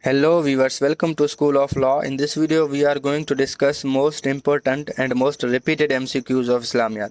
Hello viewers, welcome to School of Law. In this video we are going to discuss most important and most repeated MCQs of Islamiyat.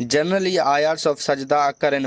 Generally ayats of sajda occur in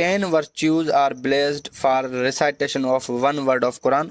10 virtues are blessed for recitation of one word of Quran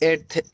8th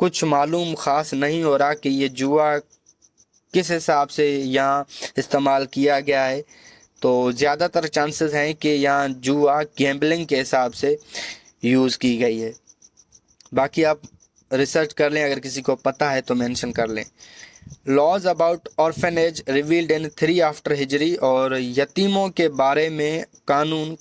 کچھ معلوم خاص نہیں ہو رہا کہ یہ جوا کس حساب سے یہاں استعمال کیا گیا ہے، تو زیادہ تر چانسز ہیں کہ یہاں جوا گیمبلنگ کے حساب سے یوز کی گئی ہے۔ باقی آپ ریسرچ کر لیں، اگر کسی کو پتہ ہے تو مینشن کر لیں۔ Laws about orphanage revealed in 3 after ہجری، اور یتیموں کے بارے میں قانون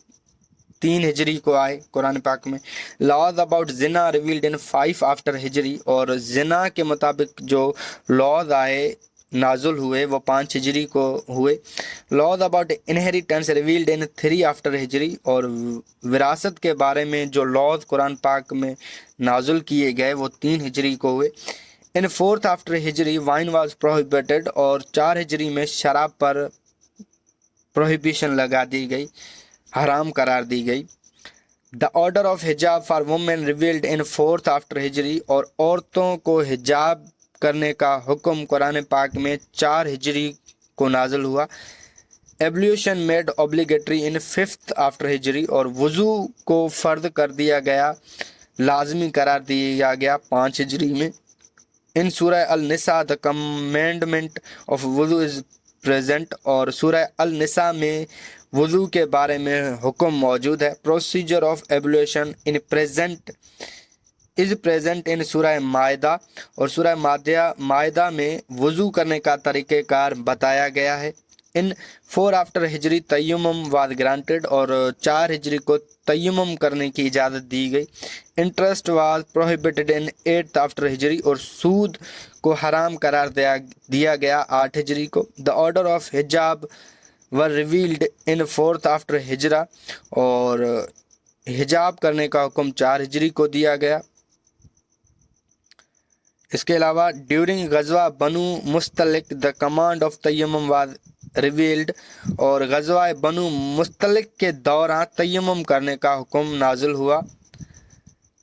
3 ہجری کو آئے قرآن پاک میں۔ لاز اباؤٹ زنا ریویلڈ ان 5 آفٹر ہجری، اور زنا کے مطابق جو لاز آئے نازل ہوئے وہ 5 ہجری کو ہوئے۔ Laws about inheritance revealed in 3 after ہجری، اور وراثت کے بارے میں جو لاز قرآن پاک میں نازل کیے گئے وہ 3 ہجری کو ہوئے۔ ان 4 آفٹر ہجری وائن واز پروہیبٹڈ، اور 4 ہجری میں شراب پر پروہیبیشن لگا دی گئی، حرام قرار دی گئی۔ دا آرڈر آف حجاب for women revealed in 4 after ہجری، اور عورتوں کو حجاب کرنے کا حکم قرآن پاک میں 4 ہجری کو نازل ہوا۔ ایبلیوشن میڈ اوبلیگیٹری ان 5 آفٹر ہجری، اور وضو کو فرض کر دیا گیا، لازمی قرار دیا گیا 5 ہجری میں۔ ان سورہ النساء دا کمینڈمنٹ آف وضو از پریزنٹ، اور سورہ النساء میں وضو کے بارے میں حکم موجود ہے۔ Procedure of ablution in present is present in Surah Maidah, اور سورہ مائدہ میں وضو کرنے کا طریقہ کار بتایا گیا ہے۔ ان 4 آفٹر ہجری تیمم واز گرانٹیڈ، اور 4 ہجری کو تیمم کرنے کی اجازت دی گئی۔ Interest was prohibited in 8 after ہجری، اور سود کو حرام قرار دیا گیا 8 ہجری کو۔ دا آرڈر آف حجاب ور ریویلڈ ان 4 آفٹر ہجرہ، اور حجاب کرنے کا حکم 4 ہجری کو دیا گیا۔ اس کے علاوہ ڈیورنگ غزوہ بنو مستلق دا کمانڈ آف تیمم واز ریویلڈ، اور غزوہ بنو مستلق کے دوران تیمم کرنے کا حکم نازل ہوا۔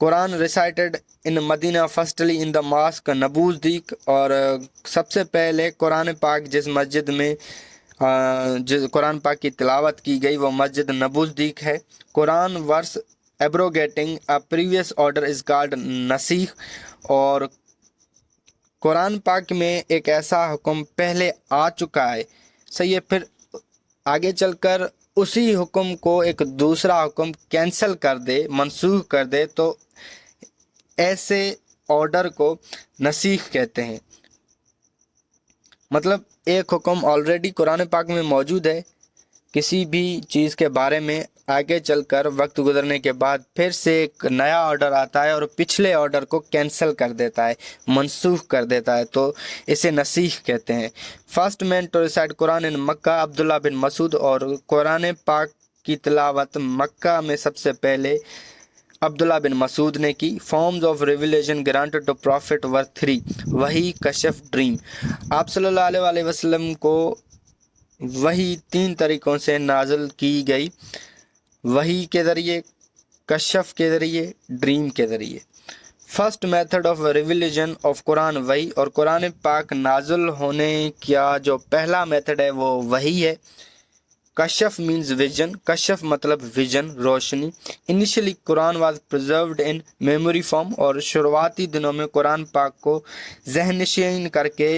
قرآن ریسائٹڈ ان مدینہ فرسٹلی ان دا ماسک نبوزدیق، اور سب سے پہلے قرآن پاک جس مسجد میں قرآن پاک کی تلاوت کی گئی وہ مسجد نبوزدیق ہے۔ Quran verse abrogating a previous order is called نسیخ، اور قرآن پاک میں ایک ایسا حکم پہلے آ چکا ہے، صحیح ہے، پھر آگے چل کر اسی حکم کو ایک دوسرا حکم کینسل کر دے، منسوخ کر دے، تو ایسے آرڈر کو نسیخ کہتے ہیں۔ مطلب ایک حکم آلریڈی قرآن پاک میں موجود ہے، کسی بھی چیز کے بارے میں آگے چل کر وقت گزرنے کے بعد پھر سے ایک نیا آرڈر آتا ہے اور پچھلے آرڈر کو کینسل کر دیتا ہے، منسوخ کر دیتا ہے، تو اسے نسیخ کہتے ہیں۔ فرسٹ مین ٹو ریسائٹ قرآن ان مکہ عبداللہ بن مسعود، اور قرآن پاک کی تلاوت مکہ میں سب سے پہلے عبداللہ بن مسعود نے کی۔ Forms of revelation granted to prophet are 3، وحی، کشف، ڈریم۔ آپ صلی اللہ علیہ وسلم کو وحی 3 طریقوں سے نازل کی گئی، وحی کے ذریعے، کشف کے ذریعے، ڈریم کے ذریعے۔ First method of revelation of Quran وحی، اور قرآن پاک نازل ہونے کا جو پہلا میتھڈ ہے وہ وحی ہے۔ کشف مینز ویژن، کشف مطلب ویژن، روشنی۔ Initially Quran was preserved in memory form, اور شروعاتی دنوں میں قرآن پاک کو ذہن نشین کر کے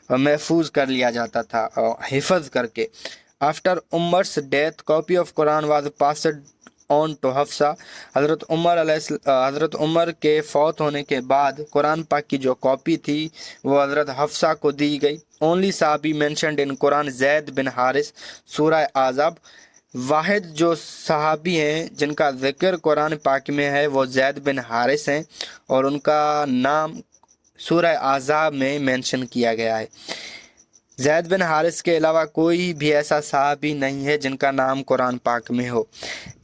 محفوظ کر لیا جاتا تھا، حفظ کر کے۔ After Umar's death copy of Quran was passed on to Hafsa, حضرت عمر کے فوت ہونے کے بعد قرآن پاک کی جو کاپی تھی وہ حضرت حفصہ کو دی گئی۔ اونلی صحابی مینشنڈ ان قرآن زید بن حارث، سورہ احزاب۔ واحد جو صحابی ہیں جن کا ذکر قرآن پاک میں ہے وہ زید بن حارث ہیں، اور ان کا نام سورہ احزاب میں مینشن کیا گیا ہے۔ زید بن حارث کے علاوہ کوئی بھی ایسا صحابی نہیں ہے جن کا نام قرآن پاک میں ہو۔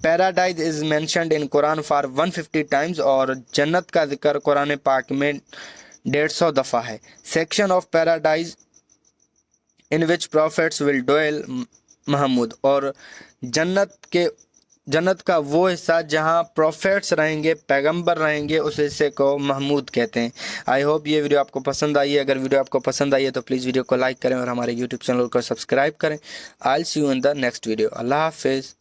Paradise is mentioned in Quran for 150 times, اور جنت کا ذکر قرآن پاک میں 150 دفعہ ہے۔ Section of paradise in which prophets will dwell Mahmood, اور جنت کا وہ حصہ جہاں پروفیٹس رہیں گے، پیغمبر رہیں گے، اس حصے کو محمود کہتے ہیں۔ آئی ہوپ یہ ویڈیو آپ کو پسند آئی ہے۔ اگر ویڈیو آپ کو پسند آئی ہے تو پلیز ویڈیو کو لائک کریں اور ہمارے یوٹیوب چینل کو سبسکرائب کریں۔ I see you in the next video. اللہ حافظ۔